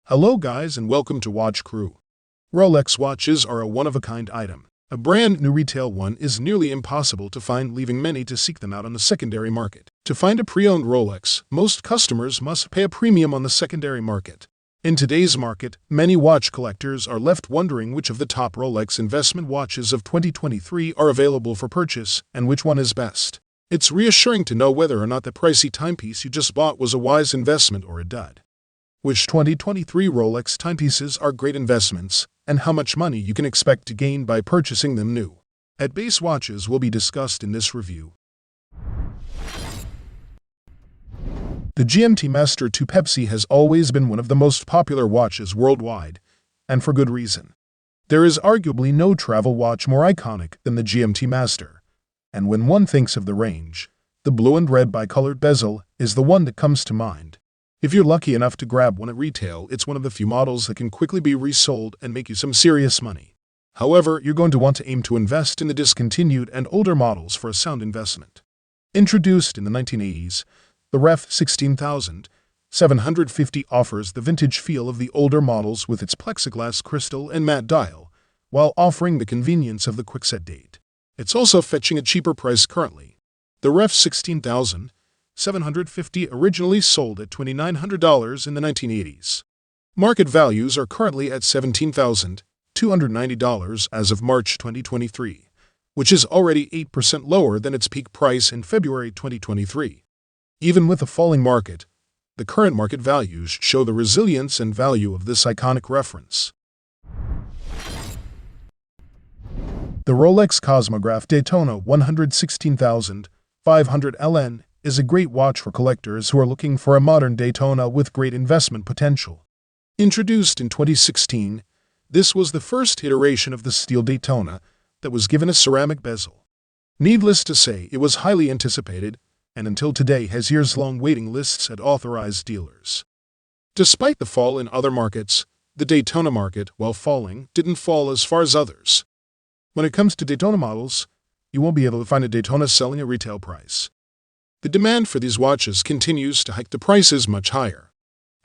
Hello guys and welcome to Watch Crew. Rolex watches are a one-of-a-kind item. A brand new retail one is nearly impossible to find, leaving many to seek them out on the secondary market. To find a pre-owned Rolex, most customers must pay a premium on the secondary market. In today's market, many watch collectors are left wondering which of the top Rolex investment watches of 2023 are available for purchase and which one is best. It's reassuring to know whether or not the pricey timepiece you just bought was a wise investment or a dud. Which 2023 Rolex timepieces are great investments, and how much money you can expect to gain by purchasing them new. At base watches will be discussed in this review. The GMT Master II Pepsi has always been one of the most popular watches worldwide, and for good reason. There is arguably no travel watch more iconic than the GMT Master, and when one thinks of the range, the blue and red bicolored bezel is the one that comes to mind. If you're lucky enough to grab one at retail, it's one of the few models that can quickly be resold and make you some serious money. However, you're going to want to aim to invest in the discontinued and older models for a sound investment. Introduced in the 1980s, the Ref 16750 offers the vintage feel of the older models with its plexiglass crystal and matte dial, while offering the convenience of the quick-set date. It's also fetching a cheaper price currently. The Ref 16750 originally sold at $2,900 in the 1980s. Market values are currently at $17,290 as of March 2023, which is already 8% lower than its peak price in February 2023. Even with a falling market, the current market values show the resilience and value of this iconic reference. The Rolex Cosmograph Daytona 116,500 LN is a great watch for collectors who are looking for a modern Daytona with great investment potential. Introduced in 2016, this was the first iteration of the steel Daytona that was given a ceramic bezel. Needless to say, it was highly anticipated, and until today has years-long waiting lists at authorized dealers. Despite the fall in other markets, the Daytona market, while falling, didn't fall as far as others. When it comes to Daytona models, you won't be able to find a Daytona selling at retail price. The demand for these watches continues to hike the prices much higher.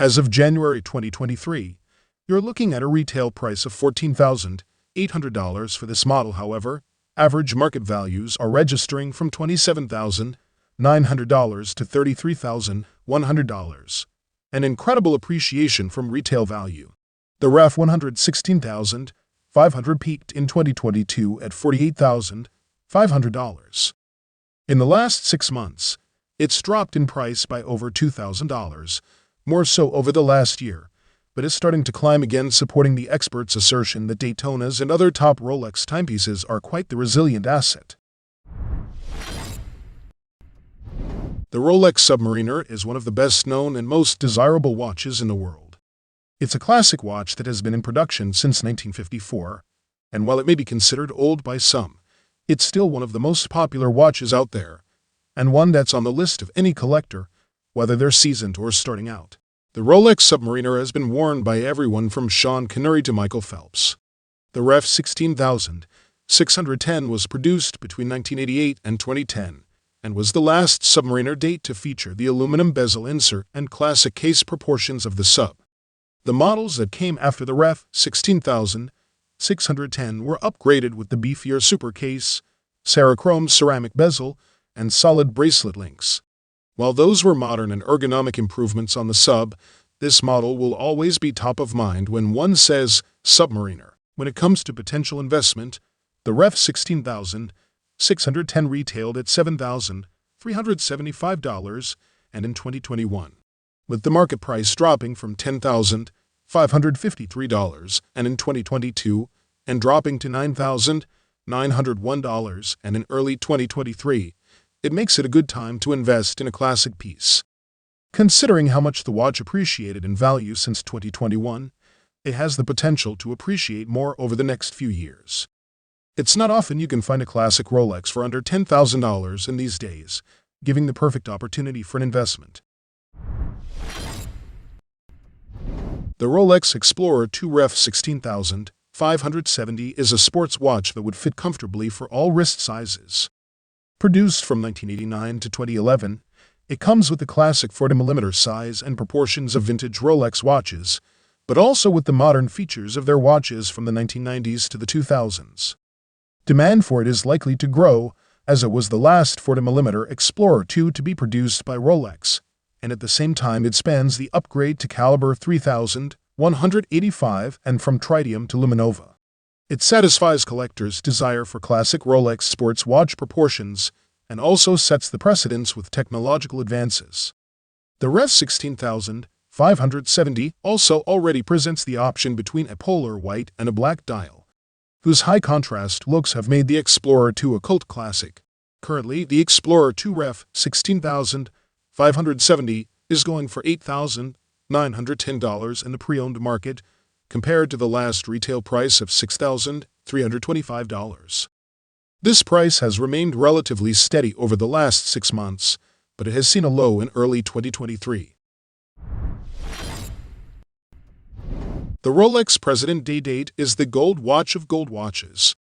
As of January 2023, you're looking at a retail price of $14,800 for this model. However, average market values are registering from $27,900 to $33,100, an incredible appreciation from retail value. The Ref 116,500 peaked in 2022 at $48,500. In the last 6 months, it's dropped in price by over $2,000, more so over the last year, but is starting to climb again, supporting the experts' assertion that Daytonas and other top Rolex timepieces are quite the resilient asset. The Rolex Submariner is one of the best-known and most desirable watches in the world. It's a classic watch that has been in production since 1954, and while it may be considered old by some, it's still one of the most popular watches out there, and one that's on the list of any collector, whether they're seasoned or starting out. The Rolex Submariner has been worn by everyone from Sean Connery to Michael Phelps. The Ref 16610 was produced between 1988 and 2010, and was the last Submariner date to feature the aluminum bezel insert and classic case proportions of the Sub. The models that came after the Ref 16610 were upgraded with the beefier super case, Serichrome ceramic bezel, and solid bracelet links. While those were modern and ergonomic improvements on the Sub, this model will always be top of mind when one says Submariner. When it comes to potential investment, the Ref 16610 retailed at $7,375 and in 2021, with the market price dropping from $10,553 and in 2022 and dropping to $9,901 and in early 2023. It makes it a good time to invest in a classic piece. Considering how much the watch appreciated in value since 2021, it has the potential to appreciate more over the next few years. It's not often you can find a classic Rolex for under $10,000 in these days, giving the perfect opportunity for an investment. The Rolex Explorer II Ref 16570 is a sports watch that would fit comfortably for all wrist sizes. Produced from 1989 to 2011, it comes with the classic 40mm size and proportions of vintage Rolex watches, but also with the modern features of their watches from the 1990s to the 2000s. Demand for it is likely to grow, as it was the last 40mm Explorer II to be produced by Rolex, and at the same time it spans the upgrade to caliber 3185 and from tritium to luminova. It satisfies collectors' desire for classic Rolex sports watch proportions and also sets the precedence with technological advances. The Ref 16570 also already presents the option between a polar white and a black dial, whose high contrast looks have made the Explorer II a cult classic. Currently, the Explorer II Ref 16570 is going for $8,910 in the pre-owned market, compared to the last retail price of $6,325. This price has remained relatively steady over the last 6 months, but it has seen a low in early 2023. The Rolex President Day Date is the gold watch of gold watches.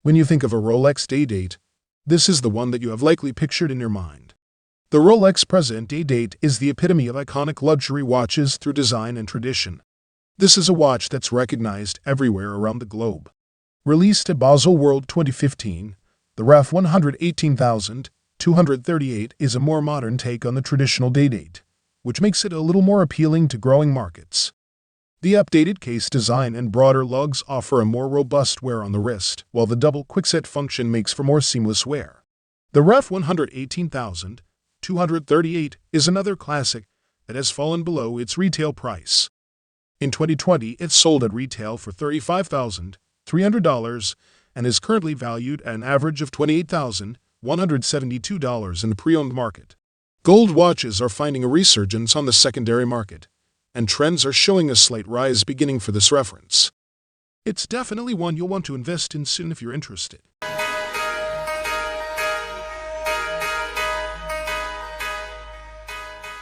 When you think of a Rolex Day Date, this is the one that you have likely pictured in your mind. The Rolex President Day Date is the epitome of iconic luxury watches through design and tradition. This is a watch that's recognized everywhere around the globe. Released at Basel World 2015, the Ref 118238 is a more modern take on the traditional Day Date, which makes it a little more appealing to growing markets. The updated case design and broader lugs offer a more robust wear on the wrist, while the double quickset function makes for more seamless wear. The Ref 118238 is another classic that has fallen below its retail price. In 2020, it sold at retail for $35,300 and is currently valued at an average of $28,172 in the pre-owned market. Gold watches are finding a resurgence on the secondary market, and trends are showing a slight rise beginning for this reference. It's definitely one you'll want to invest in soon if you're interested.